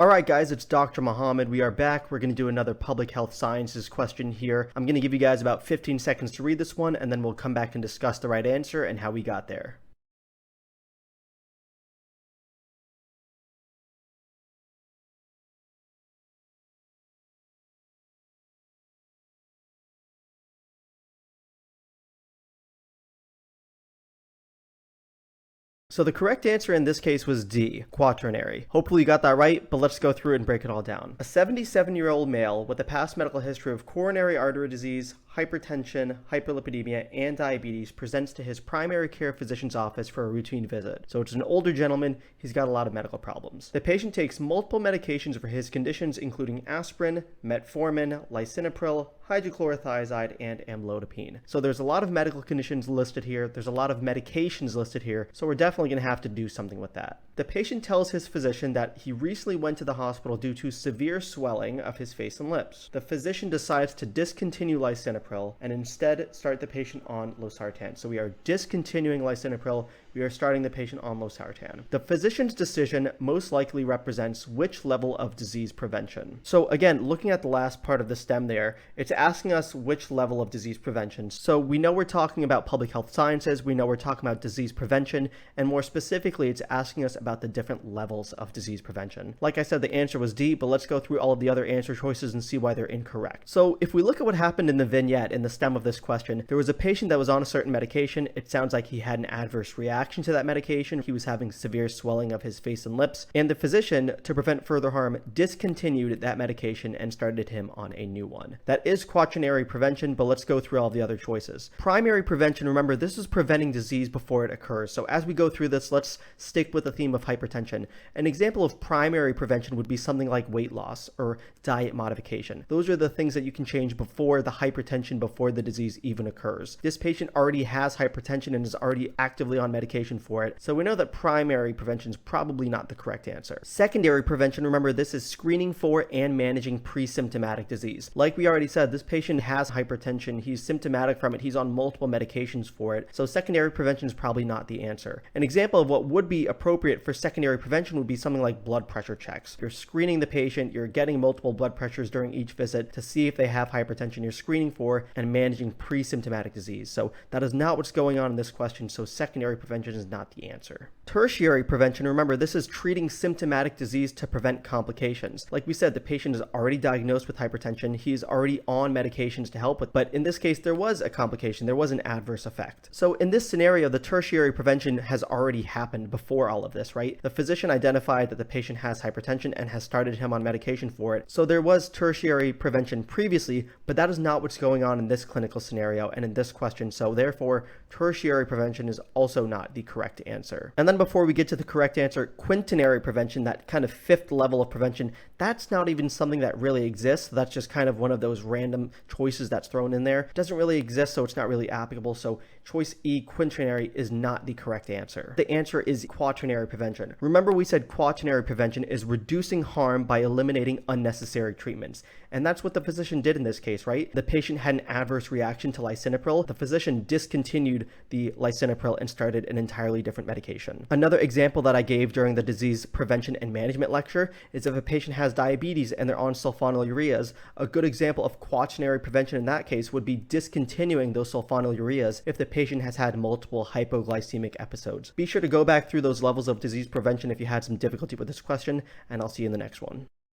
Alright guys, it's Dr. Muhammad. We are back. We're going to do another public health sciences question here. I'm going to give you guys about 15 seconds to read this one, and then we'll come back and discuss the right answer and how we got there. So the correct answer in this case was D, quaternary. Hopefully you got that right, but let's go through it and break it all down. A 77-year-old male with a past medical history of coronary artery disease, hypertension, hyperlipidemia, and diabetes presents to his primary care physician's office for a routine visit. So it's an older gentleman, he's got a lot of medical problems. The patient takes multiple medications for his conditions, including aspirin, metformin, lisinopril, hydrochlorothiazide, and amlodipine. So there's a lot of medical conditions listed here, there's a lot of medications listed here, so we're definitely going to have to do something with that. The patient tells his physician that he recently went to the hospital due to severe swelling of his face and lips. The physician decides to discontinue lisinopril and instead start the patient on losartan. So we are discontinuing lisinopril, we are starting the patient on losartan. The physician's decision most likely represents which level of disease prevention. So again, looking at the last part of the stem there, it's asking us which level of disease prevention. So we know we're talking about public health sciences, we know we're talking about disease prevention, and more specifically, it's asking us about the different levels of disease prevention. Like I said, the answer was D, but let's go through all of the other answer choices and see why they're incorrect. So if we look at what happened in the vignette, in the stem of this question, there was a patient that was on a certain medication. It sounds like he had an adverse reaction to that medication. He was having severe swelling of his face and lips, and the physician, to prevent further harm, discontinued that medication and started him on a new one. That is quaternary prevention, but let's go through all the other choices. Primary prevention, remember, this is preventing disease before it occurs. So as we go through this, let's stick with the theme of hypertension. An example of primary prevention would be something like weight loss or diet modification. Those are the things that you can change before the hypertension, before the disease even occurs. This patient already has hypertension and is already actively on medication for it, so we know that primary prevention is probably not the correct answer. Secondary prevention, remember, this is screening for and managing pre-symptomatic disease. Like we already said, this patient has hypertension, he's symptomatic from it, he's on multiple medications for it, so secondary prevention is probably not the answer. An example of what would be appropriate for secondary prevention would be something like blood pressure checks. You're screening the patient, you're getting multiple blood pressures during each visit to see if they have hypertension. You're screening for and managing pre-symptomatic disease. So that is not what's going on in this question, so secondary prevention is not the answer. Tertiary prevention, remember, this is treating symptomatic disease to prevent complications. Like we said, the patient is already diagnosed with hypertension, he's already on medications to help with, but in this case there was a complication, there was an adverse effect. So in this scenario, the tertiary prevention has already happened before all of this, right? The physician identified that the patient has hypertension and has started him on medication for it. So there was tertiary prevention previously, but that is not what's going on in this clinical scenario and in this question. So therefore, tertiary prevention is also not the correct answer. And then before we get to the correct answer, quaternary prevention, that kind of fifth level of prevention, that's not even something that really exists. That's just kind of one of those random choices that's thrown in there. It doesn't really exist, so it's not really applicable. So choice E, quaternary, is not the correct answer. The answer is quaternary prevention. Remember, we said quaternary prevention is reducing harm by eliminating unnecessary treatments. And that's what the physician did in this case, right? The patient had an adverse reaction to lisinopril. The physician discontinued the lisinopril and started an entirely different medication. Another example that I gave during the disease prevention and management lecture is if a patient has diabetes and they're on sulfonylureas, a good example of quaternary prevention in that case would be discontinuing those sulfonylureas if the patient has had multiple hypoglycemic episodes. Be sure to go back through those levels of disease prevention if you had some difficulty with this question, and I'll see you in the next one.